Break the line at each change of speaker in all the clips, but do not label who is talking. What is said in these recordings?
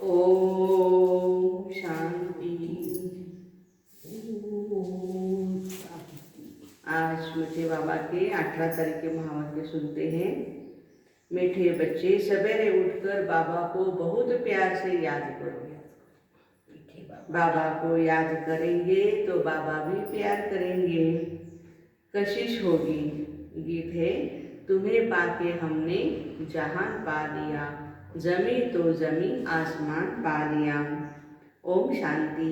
ओम शांति। आज मुझे बाबा के 18 तारीख के महावाक्य सुनते हैं। मीठे बच्चे, सवेरे उठकर बाबा को बहुत प्यार से याद करो। बाबा को याद करेंगे तो बाबा भी प्यार करेंगे। कशिश होगी। गीत है, तुम्हें पाके हमने जहान पा लिया, जमी तो जमी आसमान पा लिया। ओम शांति।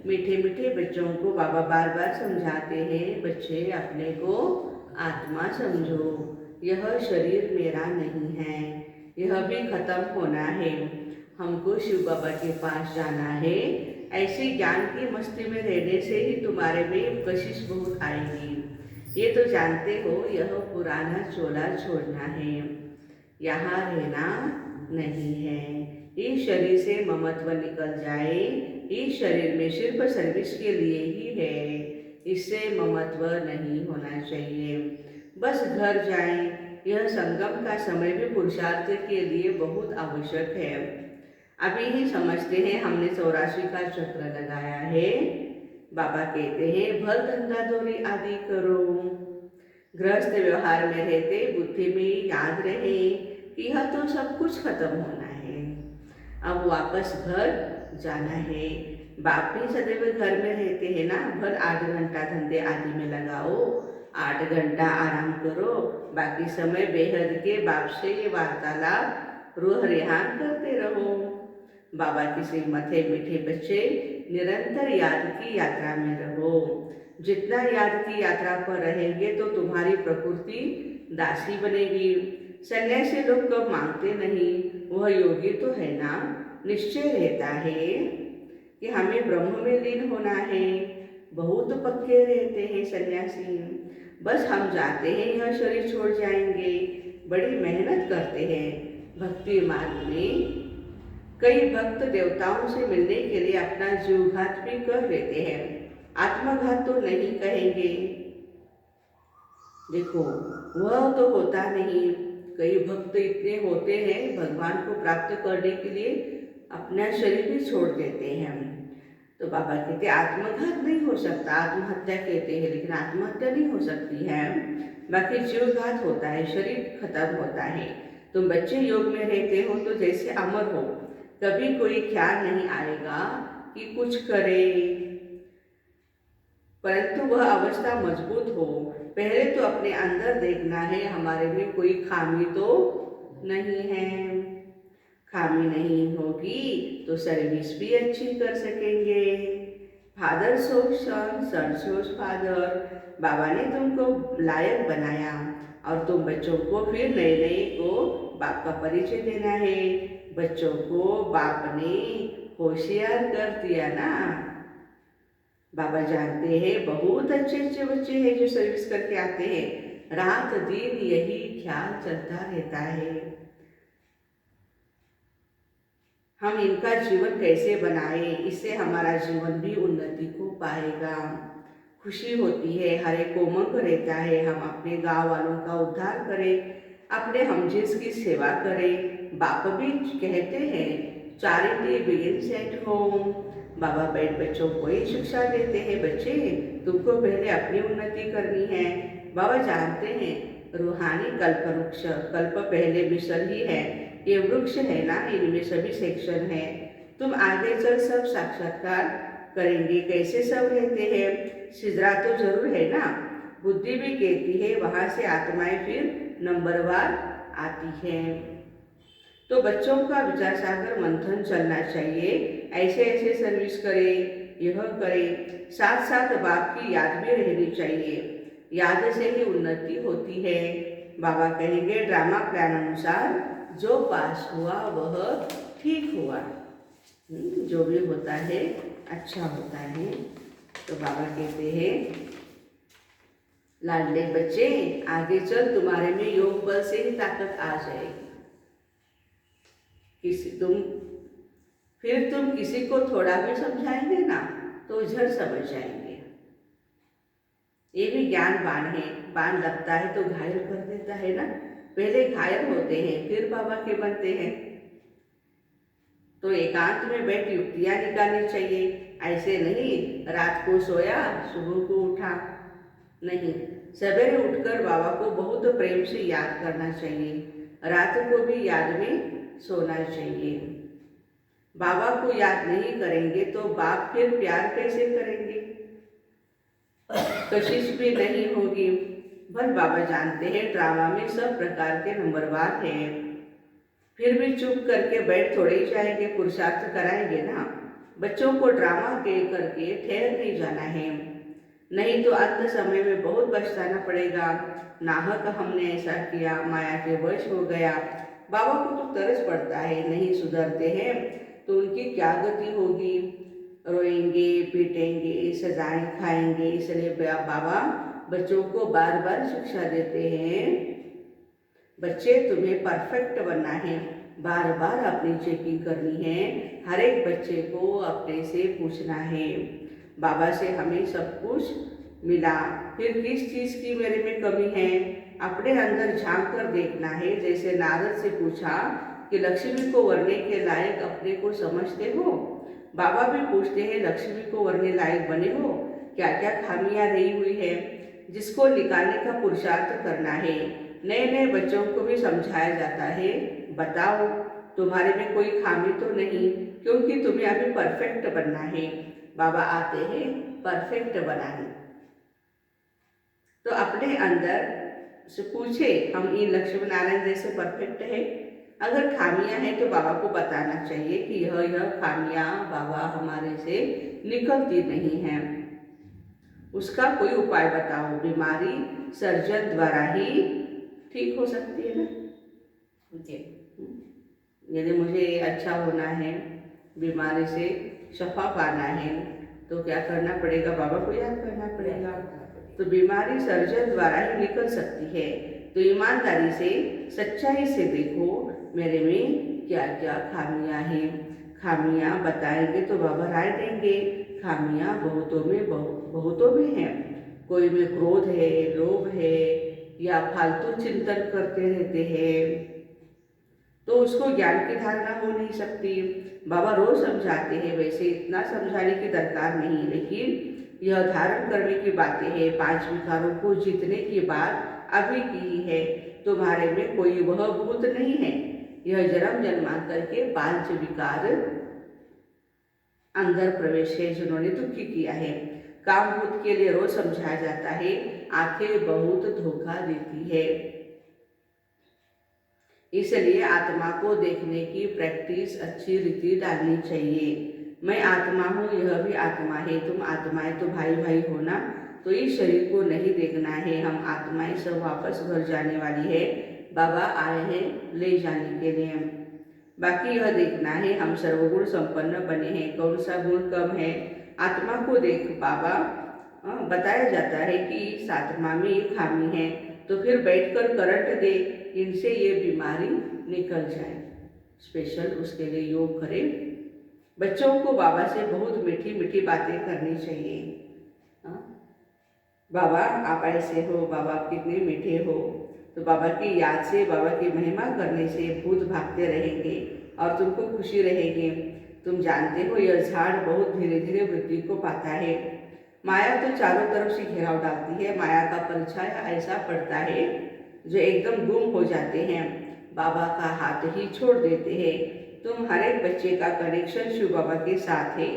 मीठे मीठे बच्चों को बाबा बार बार समझाते हैं, बच्चे अपने को आत्मा समझो। यह शरीर मेरा नहीं है, यह भी खत्म होना है। हमको शिव बाबा के पास जाना है। ऐसे ज्ञान की मस्ती में रहने से ही तुम्हारे में कशिश बहुत आएगी। ये तो जानते हो, यह पुराना चोला छोड़ना है, यहाँ रहना नहीं है। इस शरीर से ममत्व निकल जाए। इस शरीर में सिर्फ सर्विस के लिए ही है, इससे ममत्व नहीं होना चाहिए। बस घर जाएं। यह संगम का समय भी पुरुषार्थ के लिए बहुत आवश्यक है। अभी ही समझते हैं, हमने 84 का चक्र लगाया है। बाबा कहते हैं, भल धंधा दौरी आदि करो। गृहस्थ व्यवहार में रहते बुद्धि में याद रहे कि यह तो सब कुछ खत्म होना है, अब वापस घर जाना है। बाप भी सदैव घर में रहते हैं ना। भर 8 घंटा धंधे आदि में लगाओ, 8 घंटा आराम करो, बाकी समय बेहद के बाप से ये वार्तालाप रूह रेहान करते रहो। बाबा की श्रीमत है, मीठे बच्चे, निरंतर याद की यात्रा में रहो। जितना याद की यात्रा पर रहेंगे तो तुम्हारी प्रकृति दासी बनेगी। सन्यासी लोग कब मांगते नहीं, वह योगी तो है ना। निश्चय रहता है कि हमें ब्रह्म में लीन होना है। बहुत पक्के रहते हैं सन्यासी, बस हम जाते हैं यह शरीर छोड़ जाएंगे। बड़ी मेहनत करते हैं भक्ति मार्ग में। कई भक्त देवताओं से मिलने के लिए अपना जीवघात भी कर लेते हैं। आत्मघात तो नहीं कहेंगे, देखो वह तो होता नहीं। कई भक्त इतने होते हैं, भगवान को प्राप्त करने के लिए अपना शरीर भी छोड़ देते हैं। तो बाबा कहते आत्मघात नहीं हो सकता, आत्महत्या कहते हैं, लेकिन आत्महत्या नहीं हो सकती है। बाकी जीवघात होता है, शरीर खत्म होता है। तुम बच्चे योग में रहते हो तो जैसे अमर हो, कभी कोई ख्याल नहीं आएगा कि कुछ करे, परंतु वह अवस्था मजबूत हो। पहले तो अपने अंदर देखना है, हमारे में कोई खामी तो नहीं है। खामी नहीं होगी तो सर्विस भी अच्छी कर सकेंगे। फादर सोच सन, सन सोच फादर। बाबा ने तुमको लायक बनाया और तुम बच्चों को फिर नए नए को बाप का परिचय देना है। बच्चों को बाप ने होशियार कर दिया ना। बाबा जानते हैं बहुत अच्छे अच्छे बच्चे हैं जो सर्विस करके आते हैं। रात दिन यही ख्याल चलता रहता है, हम इनका जीवन कैसे बनाए, इससे हमारा जीवन भी उन्नति को पाएगा। खुशी होती है, हर एक उमंग रहता है, हम अपने गांव वालों का उद्धार करें, अपने हमजिन्स की सेवा करें। बाप भी कहते हैं, चैरिटी बिगिंस एट होम। बाबा बैठ बच्चों को ही शिक्षा देते हैं, बच्चे तुमको पहले अपनी उन्नति करनी है। बाबा जानते हैं रूहानी कल्प वृक्ष, कल्प पहले मिशन ही है, ये वृक्ष है ना, इनमें सभी सेक्शन है। तुम आगे चल सब साक्षात्कार करेंगे, कैसे सब रहते हैं। सिजरा तो जरूर है ना, बुद्धि भी कहती है, वहाँ से आत्माएं फिर नंबरवार आती हैं। तो बच्चों का विचार सागर मंथन चलना चाहिए, ऐसे ऐसे सर्विस करें, यह करें। साथ साथ बाप की याद भी रहनी चाहिए, याद से ही उन्नति होती है। बाबा कहेंगे ड्रामा प्लान अनुसार जो पास हुआ वह ठीक हुआ। जो भी होता है अच्छा होता है। तो बाबा कहते हैं लाडले बच्चे, आगे चल तुम्हारे में योग बल से ही ताकत आ जाएगी। तुम किसी को थोड़ा भी समझाएंगे ना तो झट समझ जाएंगे। ये भी ज्ञान बाण है, बाण लगता है तो घायल कर देता है ना। पहले घायल होते हैं फिर बाबा के बनते हैं। तो एकांत में बैठ युक्तियाँ निकालनी चाहिए। ऐसे नहीं रात को सोया सुबह को उठा, नहीं, सवेरे उठकर बाबा को बहुत प्रेम से याद करना चाहिए, रात को भी याद में सोना चाहिए। बाबा को याद नहीं करेंगे तो बाप फिर प्यार कैसे करेंगे, कशिश भी नहीं होगी। पर बाबा जानते हैं ड्रामा में सब प्रकार के नंबरवार हैं, फिर भी चुप करके बैठ थोड़े ही जाएंगे, पुरुषार्थ कराएंगे ना। बच्चों को ड्रामा के करके ठहर नहीं जाना है, नहीं तो अंत समय में बहुत पछताना पड़ेगा। नाहक हमने ऐसा किया, माया के वश हो गया। बाबा को तो तरस पड़ता है, नहीं सुधरते हैं तो उनकी क्या गति होगी। रोएंगे, पीटेंगे, सजाएं खाएंगे। इसलिए बाबा बच्चों को बार बार शिक्षा देते हैं, बच्चे तुम्हें परफेक्ट बनना है, बार बार अपनी चेकिंग करनी है, हर एक बच्चे को अपने से पूछना है, बाबा से हमें सब कुछ मिला, फिर किस चीज़ की मेरे में कमी है, अपने अंदर झांक कर देखना है। जैसे नारद से पूछा कि लक्ष्मी को वरने के लायक अपने को समझते हो, बाबा भी पूछते हैं लक्ष्मी को वरने लायक बने हो, क्या क्या खामियां रही हुई है जिसको निकालने का पुरुषार्थ करना है। नए नए बच्चों को भी समझाया जाता है, बताओ तुम्हारे में कोई खामी तो नहीं, क्योंकि तुम्हें अभी परफेक्ट बनना है। बाबा आते हैं परफेक्ट बनाने। तो अपने अंदर से पूछे हम इन लक्ष्मी नारायण जैसे परफेक्ट है, अगर खामियां हैं तो बाबा को बताना चाहिए कि यह खामियां बाबा हमारे से निकलती नहीं हैं, उसका कोई उपाय बताओ। बीमारी सर्जन द्वारा ही ठीक हो सकती है ना। यदि मुझे अच्छा होना है, बीमारी से शफा पाना है, तो क्या करना पड़ेगा, बाबा को याद करना पड़ेगा। तो बीमारी सर्जन द्वारा ही निकल सकती है। तो ईमानदारी से सच्चाई से देखो मेरे में क्या क्या खामियां हैं। खामियां बताएंगे तो बाबा राय देंगे। खामियां बहुतों में हैं, कोई में क्रोध है, लोभ है, या फालतू चिंतन करते रहते हैं, तो उसको ज्ञान की धारणा हो नहीं सकती। बाबा रोज समझाते हैं, वैसे इतना समझाने की दरकार नहीं, लेकिन यह धारण करने की बातें हैं। 5 विकारों को जीतने की बात अभी की है। तुम्हारे में कोई वह भूत नहीं है, यह जन्म जन्मांतर के 5 विकार अंदर प्रवेश है जिन्होंने दुखी किया है। काम भूत के लिए रोज समझाया जाता है, आंखें बहुत धोखा देती है, इसलिए आत्मा को देखने की प्रैक्टिस अच्छी रीति डालनी चाहिए। मैं आत्मा हूँ, यह भी आत्मा है, तुम आत्माएं तो भाई भाई हो ना। तो इस शरीर को नहीं देखना है, हम आत्माएं सब वापस घर जाने वाली है, बाबा आए हैं ले जाने के लिए। बाकी यह देखना है हम सर्वगुण संपन्न बने हैं, कौन सा गुण कम है। आत्मा को देख बाबा बताया जाता है कि इस आत्मा में ये खामी है, तो फिर बैठकर करंट दे, इनसे ये बीमारी निकल जाए। स्पेशल उसके लिए योग करें। बच्चों को बाबा से बहुत मीठी मीठी बातें करनी चाहिए। बाबा आप ऐसे हो, बाबा आप कितने मीठे हो। तो बाबा की याद से, बाबा की महिमा करने से भूत भागते रहेंगे और तुमको खुशी रहेगी। तुम जानते हो यह झाड़ बहुत धीरे धीरे वृद्धि को पाता है। माया तो चारों तरफ से घेराव डालती है, माया का परछाया ऐसा पड़ता है जो एकदम गुम हो जाते हैं, बाबा का हाथ ही छोड़ देते हैं। तुम हर एक बच्चे का कनेक्शन शिव बाबा के साथ है,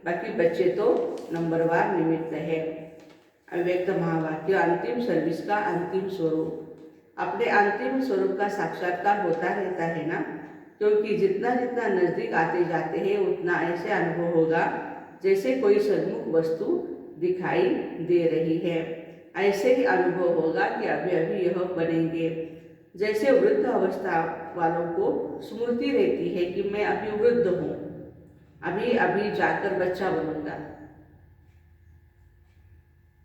बाकी बच्चे तो नंबरवार निमित्त है। अव्यक्त महावाक्य अंतिम सर्विस का अंतिम स्वरूप, अपने अंतिम स्वरूप का साक्षात्कार होता रहता है ना, क्योंकि जितना जितना नजदीक आते जाते हैं उतना ऐसे अनुभव होगा जैसे कोई सन्मुख वस्तु दिखाई दे रही है। ऐसे ही अनुभव होगा कि अभी अभी यह बनेंगे। जैसे वृद्ध अवस्था वालों को स्मृति रहती है कि मैं अभी वृद्ध हूँ, अभी अभी जाकर बच्चा बनूंगा,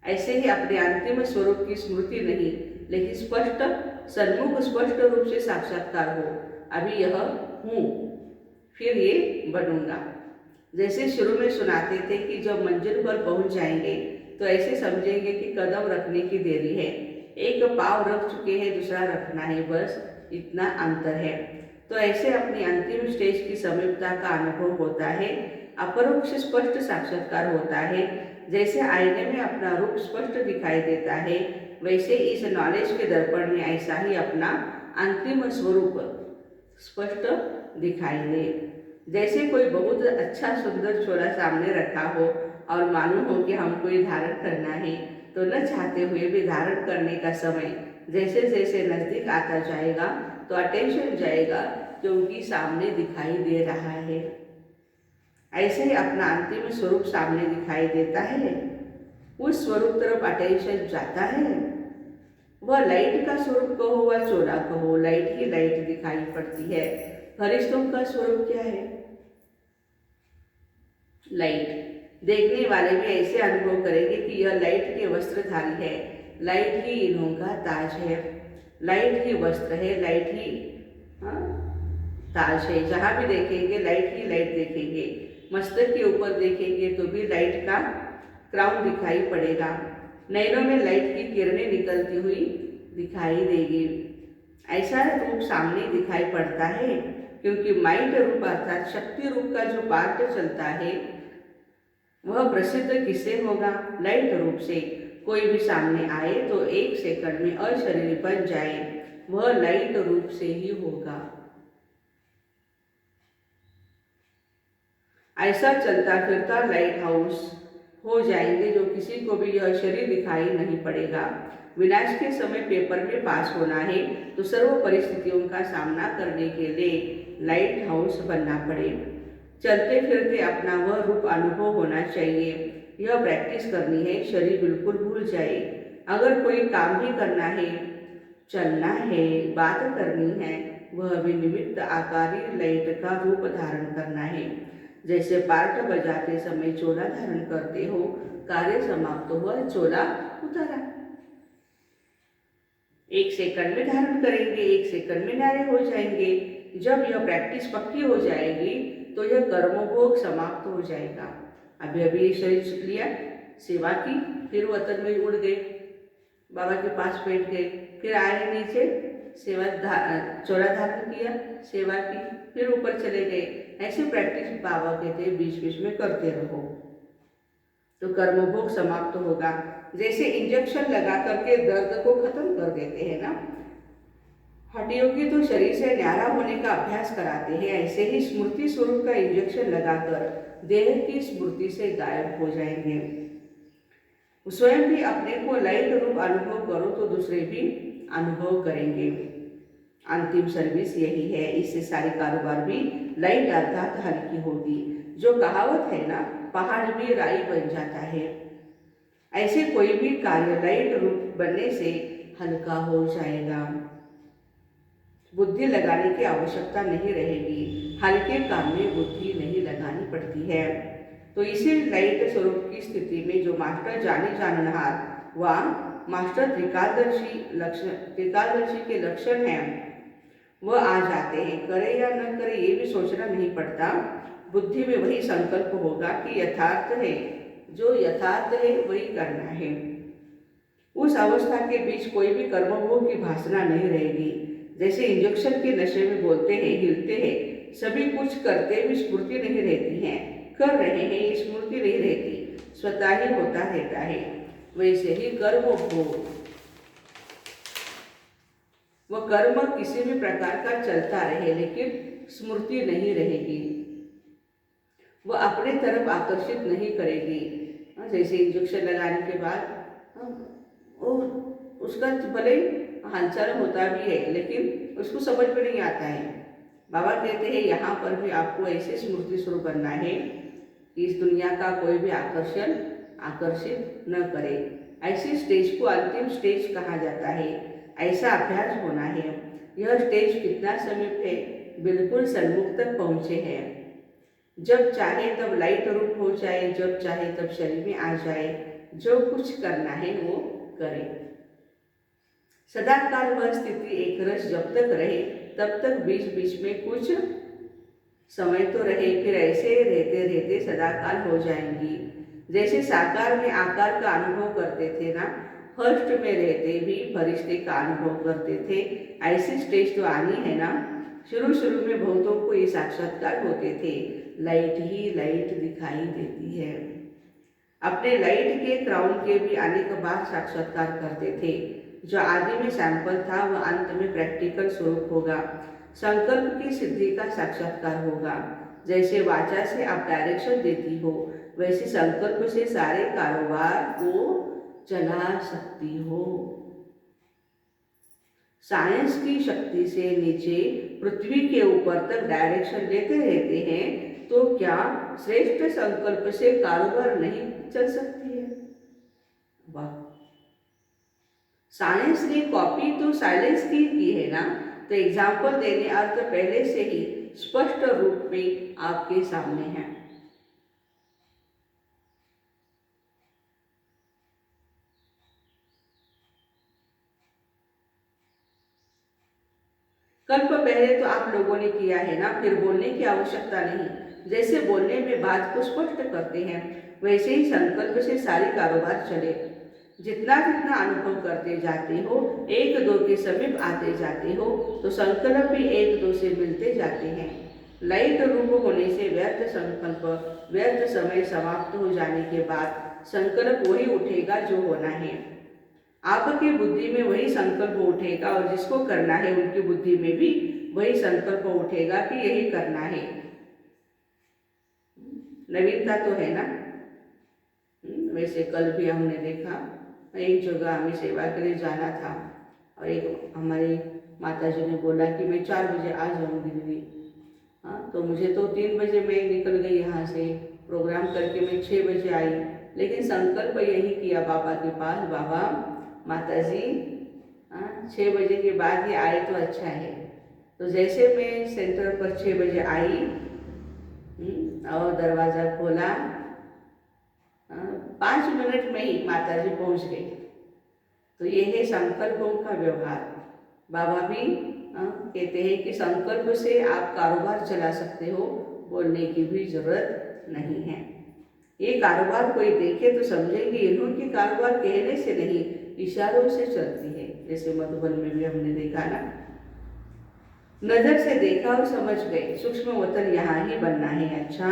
ऐसे ही अपने अंतिम स्वरूप की स्मृति नहीं, लेकिन स्पष्ट सन्मुख स्पष्ट रूप से साक्षात्कार हो, अभी यह हूँ फिर ये बनूंगा। जैसे शुरू में सुनाते थे कि जब मंजिल पर पहुंच जाएंगे तो ऐसे समझेंगे कि कदम रखने की देरी है, एक पाँव रख चुके हैं, दूसरा रखना है, बस इतना अंतर है। तो ऐसे अपनी अंतिम स्टेज की समीपता का अनुभव होता है। अपरोक्ष स्पष्ट साक्षात्कार होता है। जैसे आईने में अपना रूप स्पष्ट दिखाई देता है, वैसे इस नॉलेज के दर्पण में ऐसा ही अपना अंतिम स्वरूप स्पष्ट दिखाई दे। जैसे कोई बहुत अच्छा सुंदर चोला सामने रखा हो और मालूम हो कि हमको ये धारण करना है, तो न चाहते हुए भी धारण करने का समय जैसे जैसे नज़दीक आता जाएगा तो अटेंशन जाएगा, क्योंकि सामने दिखाई दे रहा है। ऐसे ही अपना अंतिम स्वरूप सामने दिखाई देता है, उस स्वरूप तरफ अटेंशन जाता है। वह लाइट का स्वरूप कहो व चोला कहो, लाइट ही लाइट दिखाई पड़ती है। फरिश्तों का स्वरूप क्या है? लाइट। देखने वाले भी ऐसे अनुभव करेंगे कि यह लाइट के वस्त्रधारी है, लाइट ही इन्हों का ताज है, लाइट ही वस्त्र है, लाइट ही ताज है। जहाँ भी देखेंगे लाइट ही लाइट देखेंगे। मस्तक के ऊपर देखेंगे तो भी लाइट का क्राउन दिखाई पड़ेगा। नैनों में लाइट की किरणें निकलती हुई दिखाई देगी। ऐसा रूप सामने दिखाई पड़ता है, क्योंकि माइंड रूप अर्थात शक्ति रूप का जो पार्ट चलता है वह प्रसिद्ध किससे होगा? लाइट रूप से। कोई भी सामने आए तो 1 सेकंड में अशरीरी बन जाए, वह लाइट रूप से ही होगा। ऐसा चलता फिरता लाइट हाउस हो जाएंगे, जो किसी को भी यह शरीर दिखाई नहीं पड़ेगा। विनाश के समय पेपर में पास होना है तो सर्व परिस्थितियों का सामना करने के लिए लाइट हाउस बनना पड़े। चलते फिरते अपना वह रूप अनुभव होना चाहिए। यह प्रैक्टिस करनी है, शरीर बिल्कुल भूल जाए। अगर कोई काम भी करना है, चलना है, बात करनी है, वह भी निमित्त आकारी लाइट का रूप धारण करना है। जैसे पार्ट बजाते समय चोला धारण करते हो, कार्य समाप्त हुआ, चोला उतारा। 1 सेकंड में धारण करेंगे, 1 सेकंड में नारे हो जाएंगे। जब यह प्रैक्टिस पक्की हो जाएगी तो यह कर्मभोग समाप्त हो जाएगा। अभी अभी शरीर सीख लिया, सेवा की, फिर वतन में उड़ गए, बाबा के पास बैठ गए, फिर आए नीचे, सेवा चोला धारण किया, सेवा की, फिर ऊपर चले गए। ऐसे प्रैक्टिस बाबा कहते बीच बीच में करते रहो तो कर्मभोग समाप्त होगा। जैसे इंजेक्शन लगा करके दर्द को खत्म कर देते हैं ना, हड्डियों की तो शरीर से न्यारा होने का अभ्यास कराते हैं, ऐसे ही स्मृति स्वरूप का इंजेक्शन लगाकर देह की स्मृति से गायब हो जाएंगे। स्वयं भी अपने को लाइट रूप अनुभव करो तो दूसरे भी अनुभव करेंगे। अंतिम सर्विस यही है। इससे सारी कारोबार भी लाइट अर्थात हल्की होगी। जो कहावत है ना, पहाड़ भी राई बन जाता है, ऐसे कोई भी कार्य लाइट रूप बनने से हल्का हो जाएगा। बुद्धि लगाने की आवश्यकता नहीं रहेगी। हल्के काम में बुद्धि नहीं लगानी पड़ती है। तो इसी लाइट स्वरूप की स्थिति में जो मास्टर जाने जाननहार व मास्टर त्रिकालदर्शी के लक्षण हैं वह आ जाते हैं। करे या न करे ये भी सोचना नहीं पड़ता। बुद्धि में वही संकल्प होगा कि यथार्थ है, जो यथार्थ है वही करना है। उस अवस्था के बीच कोई भी कर्मभोग की भासना नहीं रहेगी। जैसे इंजेक्शन के नशे में बोलते हैं, हिलते हैं, सभी कुछ करते भी स्फूर्ति नहीं रहती है, कर रहे हैं ये स्मृति नहीं रहती, स्वतः ही होता रहता है। वैसे ही कर्मभोग, वह कर्म किसी भी प्रकार का चलता रहे लेकिन स्मृति नहीं रहेगी, वह अपने तरफ आकर्षित नहीं करेगी। जैसे इंजेक्शन लगाने के बाद उसका भले हलचल होता भी है लेकिन उसको समझ में नहीं आता है। बाबा कहते हैं यहाँ पर भी आपको ऐसे स्मृति शुरू करना है कि इस दुनिया का कोई भी आकर्षित न करे। ऐसी स्टेज को अंतिम स्टेज कहा जाता है। ऐसा अभ्यास होना है। यह स्टेज कितना समीप है, बिल्कुल सन्मुख तक पहुँचे हैं। जब चाहे तब लाइट रूप हो जाए, जब चाहे तब शरीर में आ जाए, जो कुछ करना है वो करे। सदा काल वह स्थिति एक रस जब तक रहे तब तक बीच बीच में कुछ समय तो रहे, फिर ऐसे रहते रहते सदा काल हो जाएंगी। जैसे साकार में आकार का अनुभव करते थे ना, फर्स्ट में रहते भी फरिश्ते का अनुभव करते थे, ऐसी स्टेज तो आनी है ना। शुरू शुरू में बहुतों को ये साक्षात्कार होते थे, लाइट ही लाइट दिखाई देती है। अपने लाइट के क्राउन के भी आने के बाद साक्षात्कार करते थे। जो आदि में सैंपल था वह अंत में प्रैक्टिकल स्वरूप होगा। संकल्प की सिद्धि का साक्षात्कार होगा। जैसे वाचा से आप डायरेक्शन देती हो, वैसे संकल्प से सारे कारोबार को चला सकती हो। साइंस की शक्ति से नीचे पृथ्वी के ऊपर तक डायरेक्शन देते रहते हैं, तो क्या श्रेष्ठ संकल्प से कारोबार नहीं चल सकती है? वाह! साइंस ने कॉपी तो साइलेंस की है ना, तो एग्जाम्पल देने अर्थ पहले से ही स्पष्ट रूप में आपके सामने है। कल्प पहले तो आप लोगों ने किया है ना, फिर बोलने की आवश्यकता नहीं। जैसे बोलने में बात को स्पष्ट करते हैं, वैसे ही संकल्प से सारी कारोबार चले। जितना जितना अनुभव करते जाते हो, एक दो के समीप आते जाते हो, तो संकल्प भी एक दो से मिलते जाते हैं। लाइट रूप होने से व्यर्थ संकल्प, व्यर्थ समय समाप्त हो जाने के बाद संकल्प वही उठेगा जो होना है। आपकी बुद्धि में वही संकल्प उठेगा और जिसको करना है उनकी बुद्धि में भी वही संकल्प उठेगा कि यही करना है। नवीनता तो है ना। वैसे कल भी हमने देखा, एक जगह हमें सेवा के लिए जाना था और एक हमारी माता जी ने बोला कि मैं 4 बजे आ जाऊँगी दीदी। हाँ, तो मुझे तो 3 बजे मैं निकल गई यहाँ से, प्रोग्राम करके मैं 6 बजे आई, लेकिन संकल्प यही किया बाबा के पास, बाबा माता जी 6 बजे के बाद ही आए तो अच्छा है। तो जैसे मैं सेंटर पर 6 बजे आई और दरवाज़ा खोला, 5 मिनट में ही माता जी पहुँच गई। तो ये है संकल्पों का व्यवहार। बाबा भी कहते हैं कि संकल्प से आप कारोबार चला सकते हो, बोलने की भी जरूरत नहीं है। ये कारोबार कोई देखे तो समझेंगे इन्होंने कारोबार कहने से नहीं, इशारों से चलती है। जैसे मधुबन में भी हमने देखा ना, नजर से देखा और समझ गए, सूक्ष्म वतन यहाँ ही बनना है। अच्छा,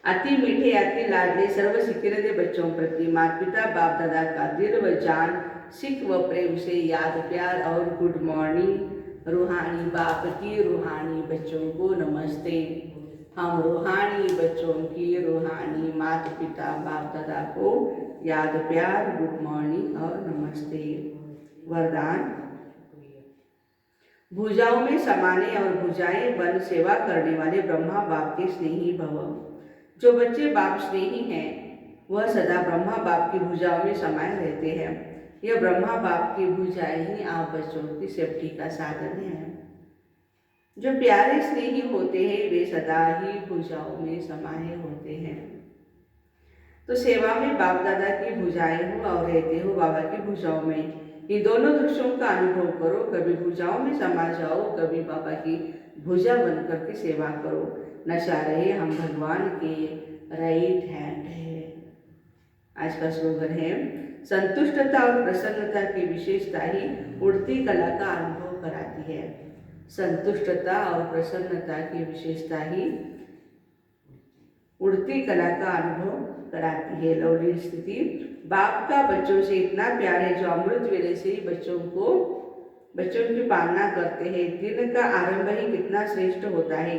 अति मीठे अति लाडले सर्व सिकरते बच्चों प्रति माता पिता बाप दादा का दिल व जान सिख व प्रेम से याद प्यार और गुड मॉर्निंग। रूहानी बाप की रूहानी बच्चों को नमस्ते। हम रूहानी बच्चों की रूहानी माता पिता बाप दादा को याद प्यार, गुड मॉर्निंग और नमस्ते। वरदान: भुजाओं में समाने और भुजाएं बन सेवा करने वाले ब्रह्मा बाप के स्नेही भव। जो बच्चे बाप स्नेही हैं वह सदा ब्रह्मा बाप की भुजाओं में समाये रहते हैं। यह ब्रह्मा बाप की भुजाएं ही आप बच्चों की सेफ्टी का साधन है। जो प्यारे स्नेही होते हैं वे सदा ही भुजाओं में समाये होते हैं। तो सेवा में बाप दादा की भुजाएं हो और रहते हो बाबा की भुजाओं में, इन दोनों दृश्यों का अनुभव करो। कभी भुजाओं में समा जाओ, कभी बाबा की भुजा बनकर के सेवा करो। नशा रहे हम भगवान के राइट हैंड है। आज का स्लोगन है, संतुष्टता और प्रसन्नता की विशेषता ही उड़ती कला का अनुभव कराती है। संतुष्टता और प्रसन्नता की विशेषता ही उड़ती कला का अनुभव कराती है। लवली स्थिति: बाप का बच्चों से इतना प्यार है जो अमृत वेले से ही बच्चों की पालना करते हैं। दिन का आरंभ ही कितना श्रेष्ठ होता है।